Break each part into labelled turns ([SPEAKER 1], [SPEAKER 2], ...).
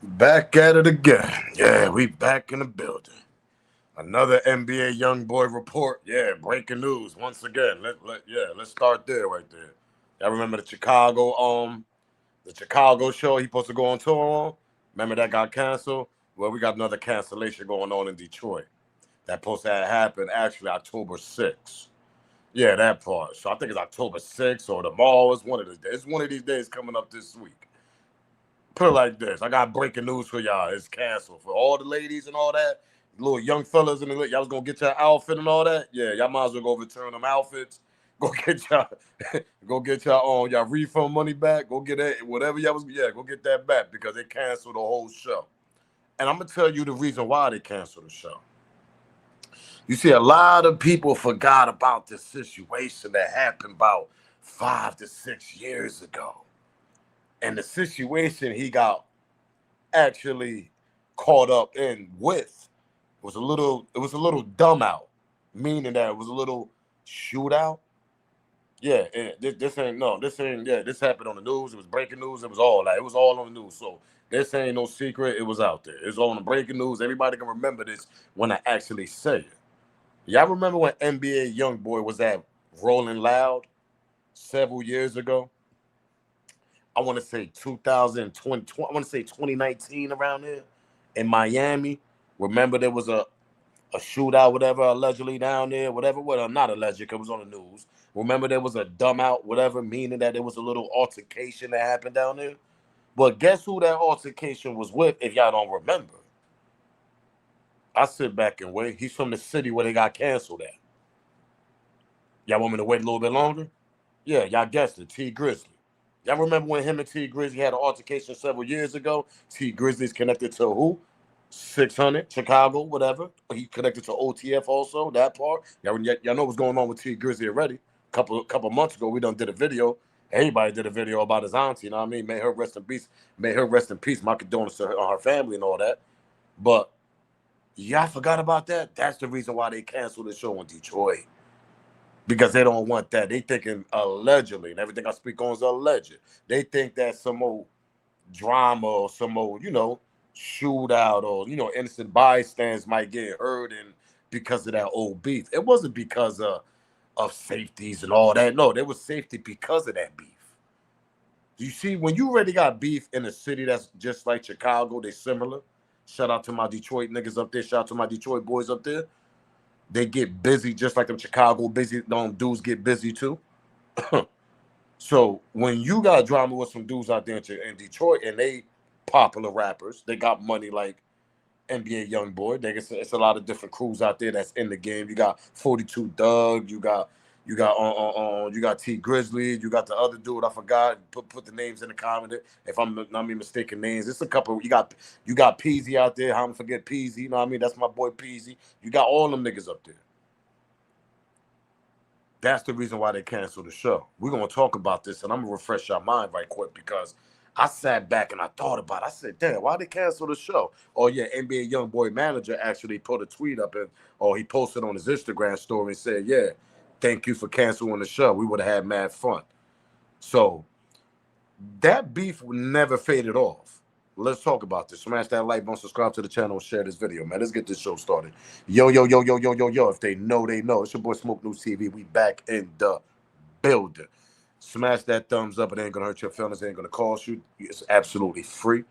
[SPEAKER 1] Back at it again. Yeah, we back in the building. Another NBA young boy report. Yeah, breaking news once again. Let's start there right there. Y'all remember the Chicago show he supposed to go on tour on? Remember that got canceled? Well, we got another cancellation going on in Detroit. That supposed to happen actually October 6th. Yeah, that part. So I think it's October 6th or tomorrow. It's one of the days. It's one of these days coming up this week. Put it like this: I got breaking news for y'all. It's canceled for all the ladies and all that. Little young fellas and y'all was gonna get your outfit and all that. Yeah, y'all might as well go return them outfits. Go get y'all, go get y'all refund money back. Go get it, whatever y'all was. Yeah, go get that back because they canceled the whole show. And I'm gonna tell you the reason why they canceled the show. You see, a lot of people forgot about the situation that happened about 5 to 6 years ago, and the situation he got actually caught up in with it was a little dumb out, meaning that it was a little shootout. Yeah, this ain't no, this ain't yeah, this happened on the news. It was breaking news. It was all on the news. So this ain't no secret. It was out there. It's on the breaking news. Everybody can remember this when I actually say it. Y'all remember when NBA YoungBoy was at Rolling Loud several years ago? I want to say 2020. I want to say 2019 around there in Miami. Remember there was a shootout, whatever, allegedly down there, whatever. Well, not alleged, 'cause it was on the news. Remember there was a dumb out, whatever, meaning that there was a little altercation that happened down there. But guess who that altercation was with? If y'all don't remember, I sit back and wait. He's from the city where they got canceled at. Y'all want me to wait a little bit longer? Yeah, y'all guessed it. T Grizzly. Y'all remember when him and T Grizzly had an altercation several years ago? T Grizzly's connected to who? 600, Chicago, whatever. He connected to OTF also, that part. Y'all know what's going on with T Grizzly already. Couple months ago, we done did a video. Everybody did a video about his auntie, you know what I mean? May her rest in peace. May her rest in peace. My condolences to her family and all that. But y'all forgot about that? That's the reason why they canceled the show in Detroit, because they don't want that. They thinking allegedly, and everything I speak on is alleged. They think that some old drama or some old, shootout or innocent bystanders might get hurt and because of that old beef. It wasn't because of safeties and all that. No, there was safety because of that beef. You see, when you already got beef in a city that's just like Chicago, they similar. Shout out to my Detroit niggas up there. Shout out to my Detroit boys up there. They get busy just like them Chicago busy. Them dudes get busy too. So when you got drama with some dudes out there in Detroit and they popular rappers, they got money like NBA YoungBoy. It's a lot of different crews out there that's in the game. You got 42 Doug. You got T Grizzly. You got the other dude. I forgot. Put the names in the comment if I'm not me mistaken names. It's a couple. You got Peasy out there. How I'm forget Peasy. You know what I mean? That's my boy Peasy. You got all them niggas up there. That's the reason why they canceled the show. We're gonna talk about this, and I'm gonna refresh your mind right quick because I sat back and I thought about it. I said, "Damn, why they cancel the show?" Oh yeah, NBA YoungBoy manager actually put a tweet up and or he posted on his Instagram story and said, "Yeah, thank you for canceling the show. We would have had mad fun." So that beef never faded off. Let's talk about this. Smash that like button, subscribe to the channel, and share this video, man. Let's get this show started. Yo, yo, yo, yo, yo, yo, yo. If they know, they know. It's your boy Smoke News TV. We back in the building. Smash that thumbs up. It ain't gonna hurt your feelings. It ain't gonna cost you. It's absolutely free.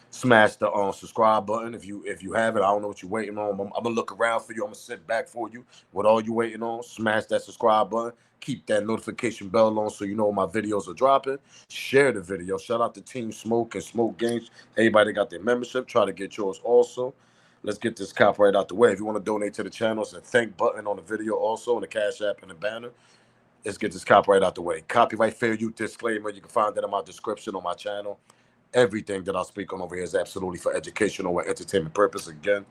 [SPEAKER 1] Smash the subscribe button if you have it. I don't know what you're waiting on. I'm gonna look around for you. I'm gonna sit back for you. What all you waiting on? Smash that subscribe button. Keep that notification bell on so you know when my videos are dropping. Share the video. Shout out to Team Smoke and Smoke Games. Everybody got their membership. Try to get yours also. Let's get this copyright out the way. If you want to donate to the channel, it's a thank button on the video also, on the Cash App and the banner. Let's get this copyright out the way. Copyright fair use disclaimer. You can find that in my description on my channel. Everything that I speak on over here is absolutely for educational or entertainment purpose. Again,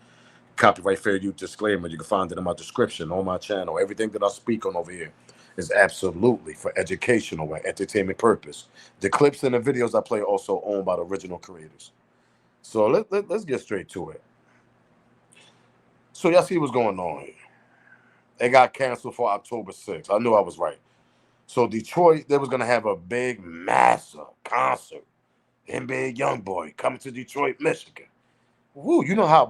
[SPEAKER 1] copyright fair use disclaimer. You can find it in my description on my channel. Everything that I speak on over here is absolutely for educational or entertainment purpose. The clips and the videos I play are also owned by the original creators. So let's get straight to it. So y'all see what's going on here. It got canceled for October 6th. I knew I was right. So Detroit, they was gonna have a big, massive concert. NBA YoungBoy coming to Detroit, Michigan. Woo, you know how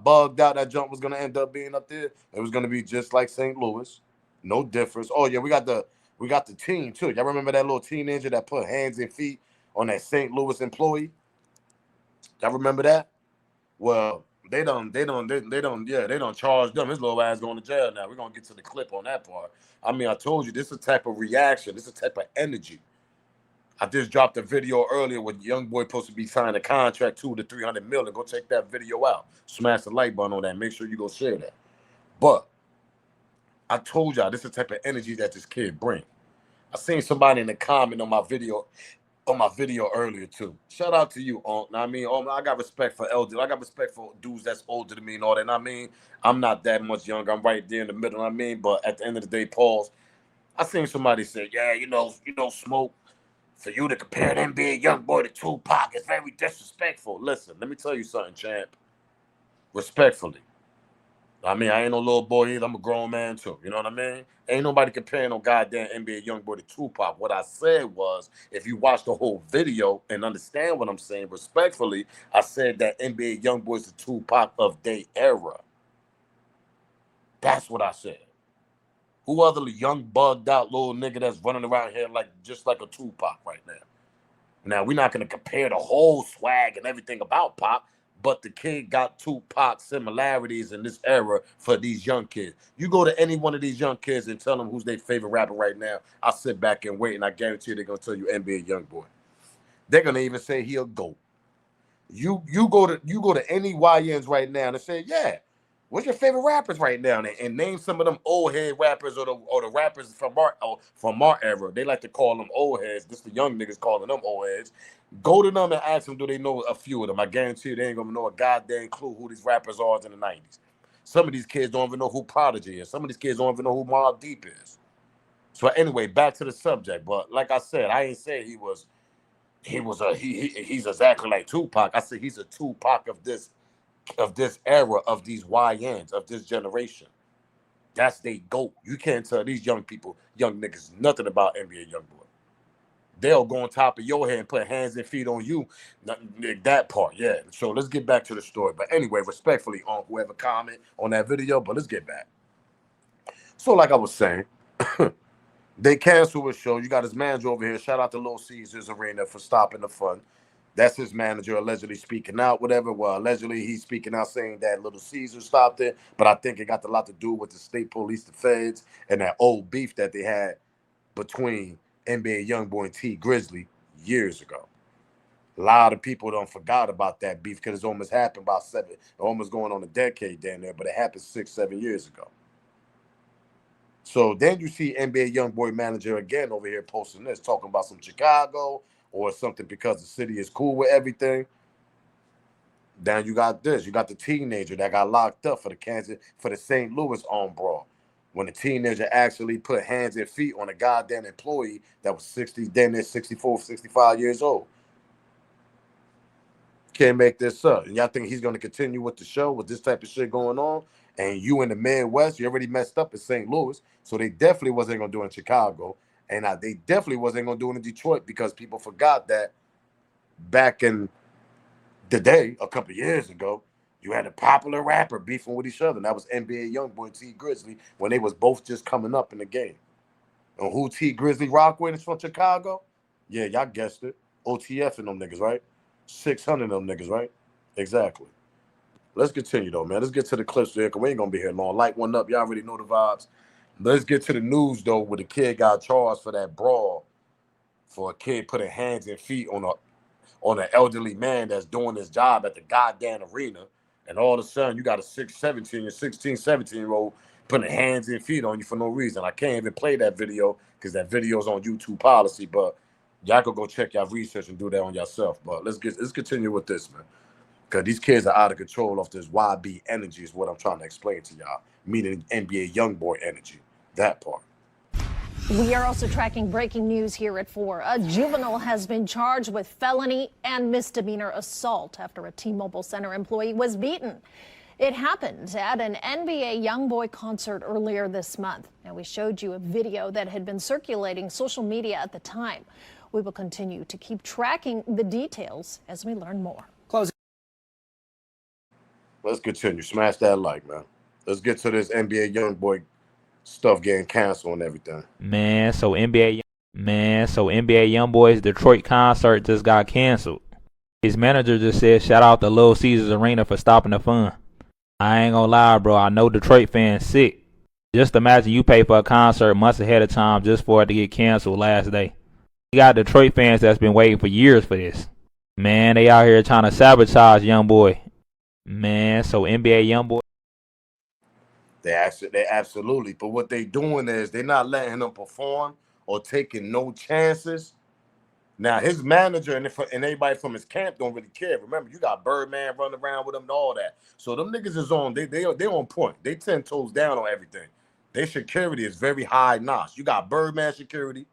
[SPEAKER 1] bugged out that jump was gonna end up being up there? It was gonna be just like St. Louis. No difference. Oh yeah, we got the team too. Y'all remember that little teenager that put hands and feet on that St. Louis employee? Y'all remember that? Well, they don't charge them. His little ass going to jail now. We're gonna get to the clip on that part. I mean, I told you this is a type of reaction, this is a type of energy. I just dropped a video earlier with YoungBoy supposed to be signing a contract 200 to 300 million. Go check that video out. Smash the like button on that. Make sure you go share that. But I told y'all this is the type of energy that this kid bring. I seen somebody in the comment on my video earlier too. Shout out to you, Unc. I mean, I got respect for elders. I got respect for dudes that's older than me and all that. And I mean, I'm not that much younger. I'm right there in the middle. I mean, but at the end of the day, pause. I seen somebody say, yeah, Smoke. For you to compare an NBA YoungBoy to Tupac is very disrespectful. Listen, let me tell you something, champ. Respectfully. I mean, I ain't no little boy either. I'm a grown man too. You know what I mean? Ain't nobody comparing no goddamn NBA YoungBoy to Tupac. What I said was, if you watch the whole video and understand what I'm saying respectfully, I said that NBA YoungBoy is the Tupac of their era. That's what I said. Who other young bugged out little nigga that's running around here just like a Tupac right now? Now, we're not going to compare the whole swag and everything about Pac, but the kid got Tupac similarities in this era for these young kids. You go to any one of these young kids and tell them who's their favorite rapper right now, I'll sit back and wait, and I guarantee you they're going to tell you NBA YoungBoy. They're going to even say he a GOAT. You go to any YNs right now and say, yeah, what's your favorite rappers right now? And name some of them old head rappers or the rappers from our era. They like to call them old heads. This the young niggas calling them old heads. Go to them and ask them, do they know a few of them? I guarantee you they ain't gonna know a goddamn clue who these rappers are in the 90s. Some of these kids don't even know who Prodigy is. Some of these kids don't even know who Mobb Deep is. So anyway, back to the subject. But like I said, I ain't say he's exactly like Tupac. I said he's a Tupac of this era, of these YNs, of this generation. That's they GOAT. You can't tell these young niggas, nothing about NBA YoungBoy. They'll go on top of your head and put hands and feet on you. That part, yeah. So let's get back to the story. But anyway, respectfully, on whoever comment on that video, but let's get back. So like I was saying, they canceled his show. You got his manager over here. Shout out to Little Caesars Arena for stopping the fun. That's his manager allegedly speaking out, whatever. Well, allegedly he's speaking out saying that Little Caesar stopped it, but I think it got a lot to do with the state police, the feds, and that old beef that they had between NBA YoungBoy and T Grizzley years ago. A lot of people don't forgot about that beef because it's almost happened almost going on a decade down there, but it happened 6-7 years ago. So then you see NBA YoungBoy manager again over here posting this, talking about some Chicago or something because the city is cool with everything. Then you got this. You got the teenager that got locked up for the St. Louis armed brawl. When the teenager actually put hands and feet on a goddamn employee that was 60, then they're 64, 65 years old. Can't make this up. And y'all think he's going to continue with the show with this type of shit going on? And you in the Midwest, you already messed up in St. Louis. So they definitely wasn't going to do it in Chicago. And they definitely wasn't going to do it in Detroit because people forgot that back in the day, a couple of years ago, you had a popular rapper beefing with each other. And that was NBA YoungBoy T Grizzley when they was both just coming up in the game. And who T Grizzley rock with is from Chicago? Yeah, y'all guessed it. OTF and them niggas, right? 600 of them niggas, right? Exactly. Let's continue, though, man. Let's get to the clips there, because we ain't going to be here long. Light one up. Y'all already know the vibes. Let's get to the news, though, where the kid got charged for that brawl for a kid putting hands and feet on an elderly man that's doing his job at the goddamn arena. And all of a sudden, you got a 16, 17-year-old putting hands and feet on you for no reason. I can't even play that video because that video's on YouTube policy, but y'all could go check y'all research and do that on yourself. But let's continue with this, man. Because these kids are out of control off this YB energy is what I'm trying to explain to y'all. Meaning NBA YoungBoy energy. That part.
[SPEAKER 2] We are also tracking breaking news here at 4. A juvenile has been charged with felony and misdemeanor assault after a T-Mobile Center employee was beaten. It happened at an NBA YoungBoy concert earlier this month. Now, we showed you a video that had been circulating social media at the time. We will continue to keep tracking the details as we learn more.
[SPEAKER 1] Let's continue. Smash that like, man. Let's get to this NBA YoungBoy stuff getting canceled and everything.
[SPEAKER 3] So NBA YoungBoy's Detroit concert just got canceled. His manager just said, shout out to Little Caesars Arena for stopping the fun. I ain't gonna lie, bro. I know Detroit fans sick. Just imagine you pay for a concert months ahead of time just for it to get canceled last day. You got Detroit fans that's been waiting for years for this. Man, they out here trying to sabotage YoungBoy. So NBA YoungBoy.
[SPEAKER 1] They absolutely. But what they doing is they're not letting him perform or taking no chances. Now his manager and anybody from his camp don't really care. Remember, you got Birdman running around with him and all that. So them niggas is on. They on point. They 10 toes down on everything. Their security is very high notch. You got Birdman security,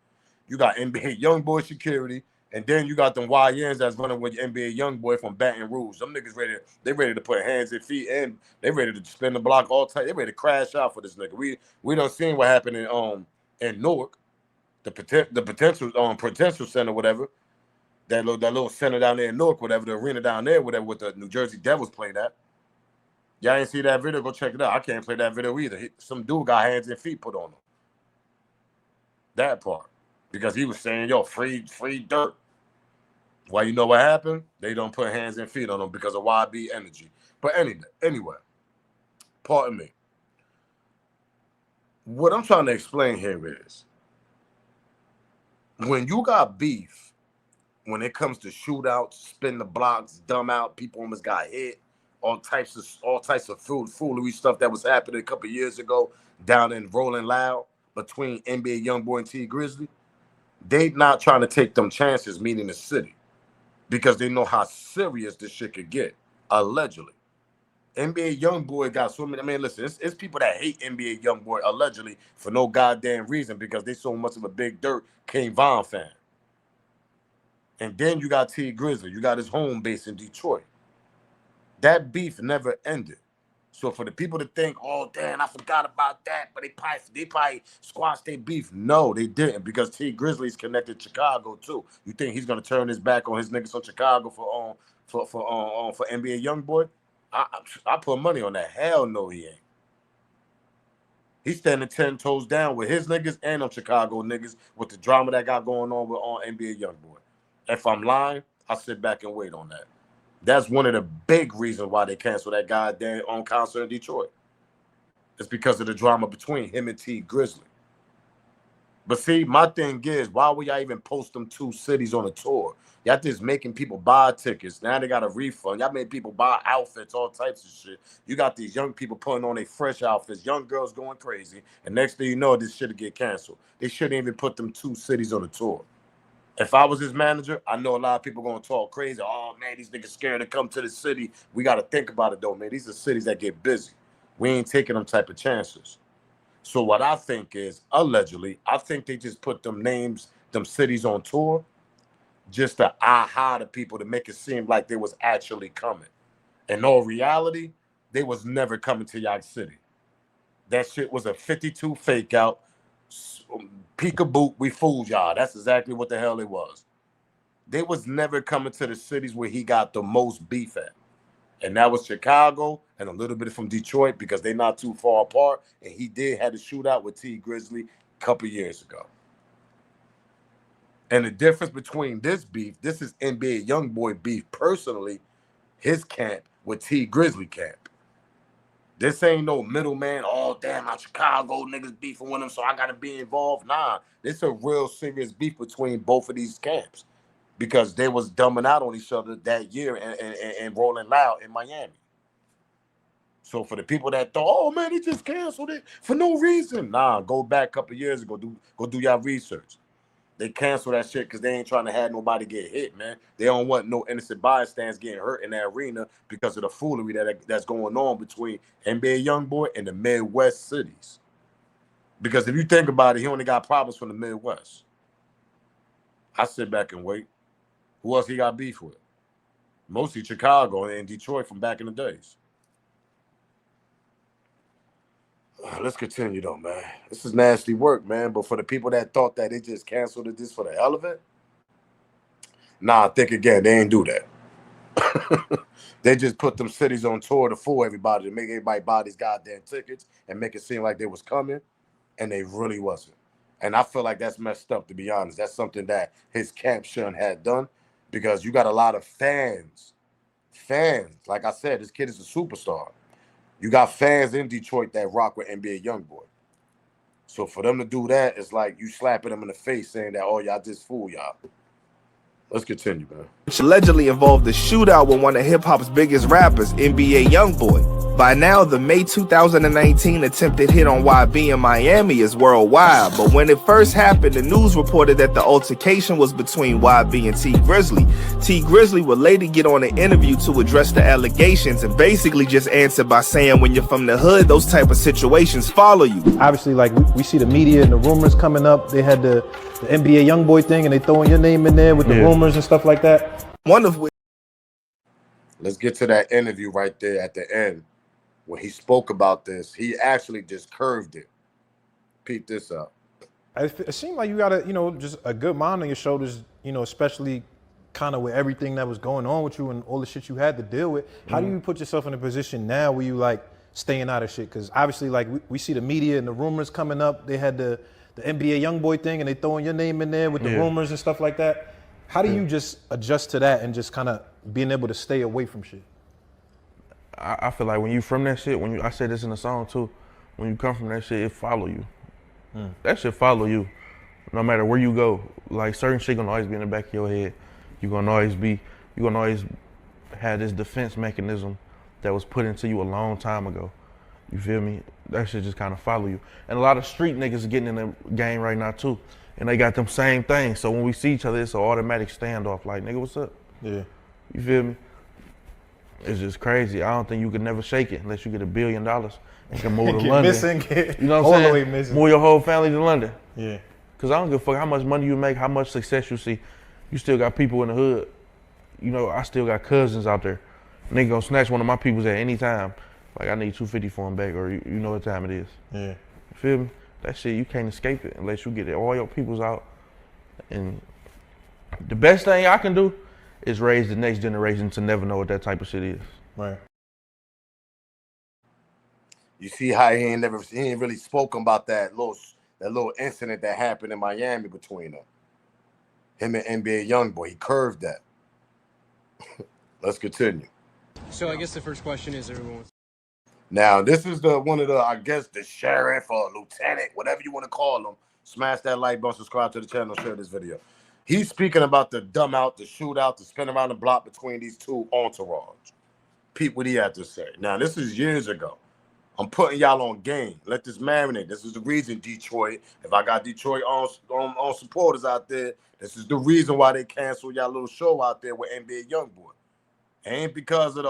[SPEAKER 1] you got NBA YoungBoy security, and then you got them YNs that's running with NBA YoungBoy from Baton Rouge. Them niggas ready to put hands and feet in. They ready to spin the block all time. They ready to crash out for this nigga. We done seen what happened in Newark. The potential center, whatever, that little center down there in Newark, whatever, the arena down there, whatever, with the New Jersey Devils played at. Y'all ain't see that video? Go check it out. I can't play that video either. Some dude got hands and feet put on him. That part, because he was saying, "Yo, free dirt." Well, you know what happened? They don't put hands and feet on him because of YB energy. But anyway, pardon me. What I'm trying to explain here is, when you got beef, when it comes to shootouts, spin the blocks, dumb out, people almost got hit, all types of foolery stuff that was happening a couple of years ago down in Rolling Loud between NBA YoungBoy and T Grizzley, they not trying to take them chances, meaning the city, because they know how serious this shit could get, allegedly. NBA YoungBoy got so many. I mean, listen, it's people that hate NBA YoungBoy allegedly for no goddamn reason because they so much of a Big Dirt Kane Von fan. And then you got T Grizzly. You got his home base in Detroit. That beef never ended. So for the people to think, oh damn, I forgot about that, but they probably squashed their beef. No, they didn't, because T Grizzly's connected to Chicago too. You think he's gonna turn his back on his niggas from Chicago for NBA YoungBoy? I put money on that. Hell no, he ain't. He's standing 10 toes down with his niggas and them Chicago niggas with the drama that got going on with NBA YoungBoy. If I'm lying, I'll sit back and wait on that. That's one of the big reasons why they canceled that goddamn concert in Detroit. It's because of the drama between him and T Grizzly. But see, my thing is, why would y'all even post them two cities on a tour? Y'all just making people buy tickets. Now they got a refund. Y'all made people buy outfits, all types of shit. You got these young people putting on their fresh outfits, young girls going crazy, and next thing you know, this shit will get canceled. They shouldn't even put them two cities on the tour. If I was his manager, I know a lot of people gonna talk crazy. Oh man, these niggas scared to come to the city. We gotta think about it though, man. These are cities that get busy. We ain't taking them type of chances. So what I think is, allegedly, I think they just put them cities on tour just to aha the people, to make it seem like they was actually coming. In all reality, they was never coming to York City. That shit was a 52 fake out. Peekaboo, we fooled y'all. That's exactly what the hell it was. They was never coming to the cities where he got the most beef at. And that was Chicago and a little bit from Detroit, because they're not too far apart. And he did have a shootout with T Grizzly a couple years ago. And the difference between this beef, this is NBA YoungBoy beef personally, his camp with T Grizzly camp. This ain't no middleman. Oh, damn, my Chicago niggas beefing with him, so I got to be involved. Nah, this a real serious beef between both of these camps, because they was dumbing out on each other that year and Rolling Loud in Miami. So for the people that thought, oh, man, they just canceled it for no reason. Nah, go back a couple of years ago. Go do your research. They canceled that shit because they ain't trying to have nobody get hit, man. They don't want no innocent bystanders getting hurt in that arena because of the foolery that's going on between NBA YoungBoy and the Midwest cities. Because if you think about it, he only got problems from the Midwest. I sit back and wait. Who else he got beef with? Mostly Chicago and Detroit from back in the days. Let's continue though, man. This is nasty work, man. But for the people that thought that they just canceled it just for the hell of it, Nah, think again. They ain't do that. They just put them cities on tour to fool everybody, to make everybody buy these goddamn tickets and make it seem like they was coming, and they really wasn't. And I feel like that's messed up, to be honest. That's something that his camp shouldn't have done, because you got a lot of fans. Fans, like I said, this kid is a superstar. You got fans in Detroit that rock with NBA YoungBoy. So for them to do that, it's like you slapping them in the face saying that, oh, y'all just fool y'all. Let's continue, man.
[SPEAKER 4] Which allegedly involved a shootout with one of hip-hop's biggest rappers, NBA YoungBoy. By now, the May 2019 attempted hit on YB in Miami is worldwide, but when it first happened, the news reported that the altercation was between YB and T Grizzley. T Grizzley would later get on an interview to address the allegations and basically just answer by saying when you're from the hood, those type of situations follow you.
[SPEAKER 5] Obviously, like we see the media and the rumors coming up. They had the NBA YoungBoy thing and they throwing your name in there with the rumors and stuff like that.
[SPEAKER 4] One of which...
[SPEAKER 1] Let's get to that interview right there at the end. When he spoke about this, he actually just curved it. Peep this out.
[SPEAKER 5] It seemed like you got just a good mind on your shoulders, especially kind of with everything that was going on with you and all the shit you had to deal with. How do you put yourself in a position now where you like staying out of shit? Because obviously, like we see the media and the rumors coming up. They had the NBA YoungBoy thing and they throwing your name in there with the rumors and stuff like that. How do you just adjust to that and just kind of being able to stay away from shit?
[SPEAKER 6] I feel like when you from that shit, I say this in the song too, when you come from that shit, it follow you. That shit follow you, no matter where you go. Like certain shit gonna always be in the back of your head. You gonna always have this defense mechanism that was put into you a long time ago. You feel me? That shit just kind of follow you. And a lot of street niggas are getting in the game right now too, and they got them same things. So when we see each other, it's an automatic standoff. Like, nigga, what's up?
[SPEAKER 5] Yeah.
[SPEAKER 6] You feel me? It's just crazy. I don't think you could never shake it unless you get $1 billion and can move to London.
[SPEAKER 5] You
[SPEAKER 6] know what I'm saying?
[SPEAKER 5] All the way missing.
[SPEAKER 6] Move your whole family to London.
[SPEAKER 5] Yeah.
[SPEAKER 6] Cause I don't give a fuck how much money you make, how much success you see. You still got people in the hood. I still got cousins out there. Nigga gonna snatch one of my peoples at any time. Like, I need $250 for him back, or you know what time it is.
[SPEAKER 5] Yeah.
[SPEAKER 6] You feel me? That shit, you can't escape it unless you get it. All your peoples out. And the best thing I can do is raise the next generation to never know what that type of shit is.
[SPEAKER 5] Right.
[SPEAKER 1] You see how he ain't really spoken about that little incident that happened in Miami between them. Him and NBA YoungBoy. He curved that. Let's continue.
[SPEAKER 7] So I guess the first question is everyone.
[SPEAKER 1] Now, this is I guess the sheriff or lieutenant, whatever you want to call him. Smash that like button, subscribe to the channel, share this video. He's speaking about the dumb out, the shootout, the spin around the block between these two entourage. Peep what he had to say. Now, this is years ago. I'm putting y'all on game. Let this marinate. This is the reason, Detroit. If I got Detroit on supporters out there, this is the reason why they canceled y'all little show out there with NBA YoungBoy. Ain't because of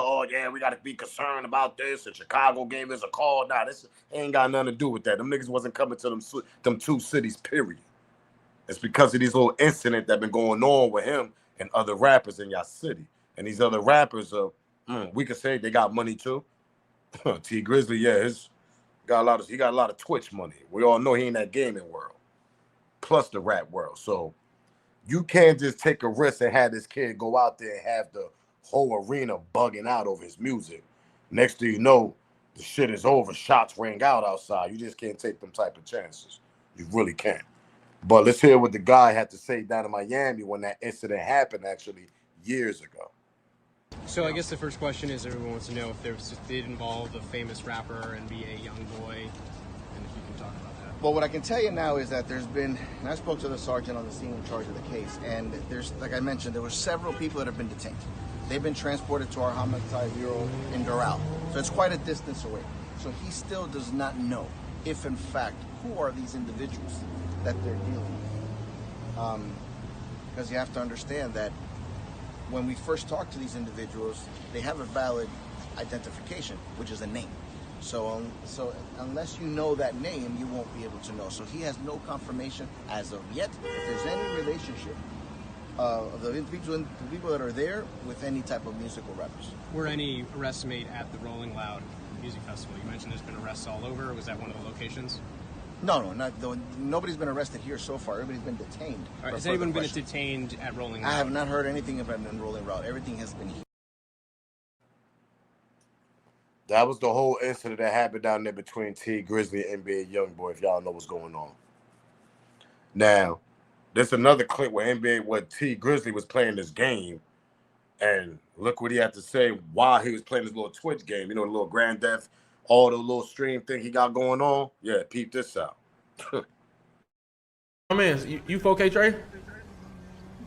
[SPEAKER 1] we got to be concerned about this, and Chicago gave us a call. Nah, this ain't got nothing to do with that. Them niggas wasn't coming to them two cities, period. It's because of these little incidents that been going on with him and other rappers in y'all city. And these other rappers, we could say they got money too. T Grizzley, he got a lot of Twitch money. We all know he in that gaming world, plus the rap world. So you can't just take a risk and have this kid go out there and have the whole arena bugging out over his music. Next thing you know, the shit is over. Shots ring out outside. You just can't take them type of chances. You really can't. But let's hear what the guy had to say down in Miami when that incident happened, actually, years ago.
[SPEAKER 7] So I guess the first question is everyone wants to know if it did involve a famous rapper, NBA YoungBoy, and if you can talk about that.
[SPEAKER 8] Well, what I can tell you now is that there's been, and I spoke to the sergeant on the scene in charge of the case, and there's, like I mentioned, there were several people that have been detained. They've been transported to our homicide bureau in Doral, so it's quite a distance away. So he still does not know if, in fact, who are these individuals that they're dealing with. Because you have to understand that when we first talk to these individuals, they have a valid identification, which is a name. So unless you know that name, you won't be able to know. So he has no confirmation as of yet if there's any relationship of the people that are there with any type of musical rappers.
[SPEAKER 7] Were any arrests made at the Rolling Loud Music Festival? You mentioned there's been arrests all over. Was that one of the locations?
[SPEAKER 8] No, nobody's been arrested here so far. Everybody's been detained.
[SPEAKER 7] All right, has anyone been detained at Rolling Route?
[SPEAKER 8] I have not heard anything about an Rolling Route. Everything has been here.
[SPEAKER 1] That was the whole incident that happened down there between T Grizzly and NBA YoungBoy, if y'all know what's going on. Now, there's another clip where T Grizzly was playing this game, and look what he had to say while he was playing this little Twitch game. You know, the little Grand Theft, all the little stream thing he got going on. Yeah, peep this out.
[SPEAKER 6] My man, you 4K Trey?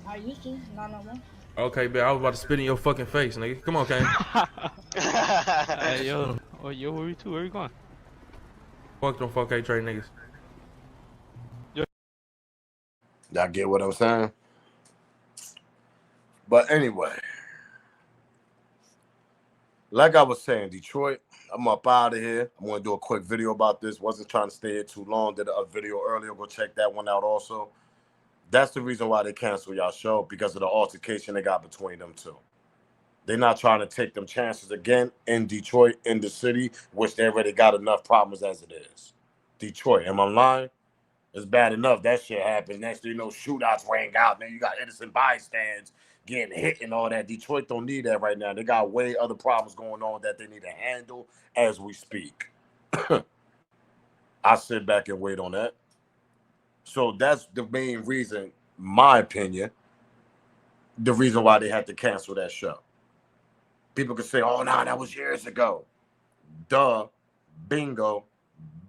[SPEAKER 9] I used to, not no more.
[SPEAKER 6] Okay, but I was about to spit in your fucking face, nigga. Come on, Kane.
[SPEAKER 10] Hey, yo, where you to? Where you going?
[SPEAKER 6] Fuck them 4K Trey niggas.
[SPEAKER 1] Y'all get what I'm saying? But anyway, like I was saying, Detroit, I'm up out of here. I'm going to do a quick video about this. Wasn't trying to stay here too long. Did a video earlier. Go check that one out also. That's the reason why they canceled y'all show, because of the altercation they got between them two. They're not trying to take them chances again in Detroit, in the city, which they already got enough problems as it is. Detroit, am I lying? It's bad enough that shit happened. Next thing you know, shootouts rang out. Then you got innocent bystanders getting hit and all that. Detroit don't need that right now. They got way other problems going on that they need to handle as we speak. I sit back and wait on that. So that's the main reason, my opinion, the reason why they had to cancel that show. People could say, oh, nah, that was years ago. Duh, bingo,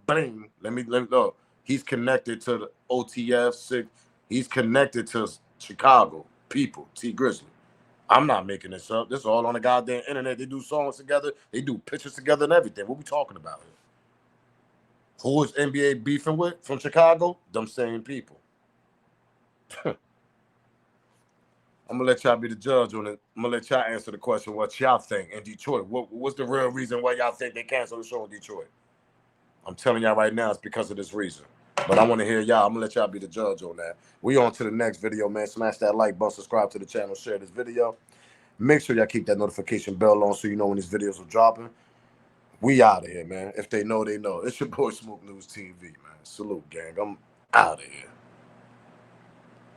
[SPEAKER 1] bling. Let me look. He's connected to the OTF. He's connected to Chicago people, T Grizzly. I'm not making this up. This is all on the goddamn internet. They do songs together. They do pictures together and everything. What we talking about here? Who is NBA beefing with from Chicago? Them same people. I'm going to let y'all be the judge on it. I'm going to let y'all answer the question what y'all think in Detroit. What's the real reason why y'all think they canceled the show in Detroit? I'm telling y'all right now it's because of this reason. But I want to hear y'all. I'm going to let y'all be the judge on that. We on to the next video, man. Smash that like button, subscribe to the channel, share this video. Make sure y'all keep that notification bell on so you know when these videos are dropping. We out of here, man. If they know, they know. It's your boy Smoke News TV, man. Salute, gang. I'm out of here.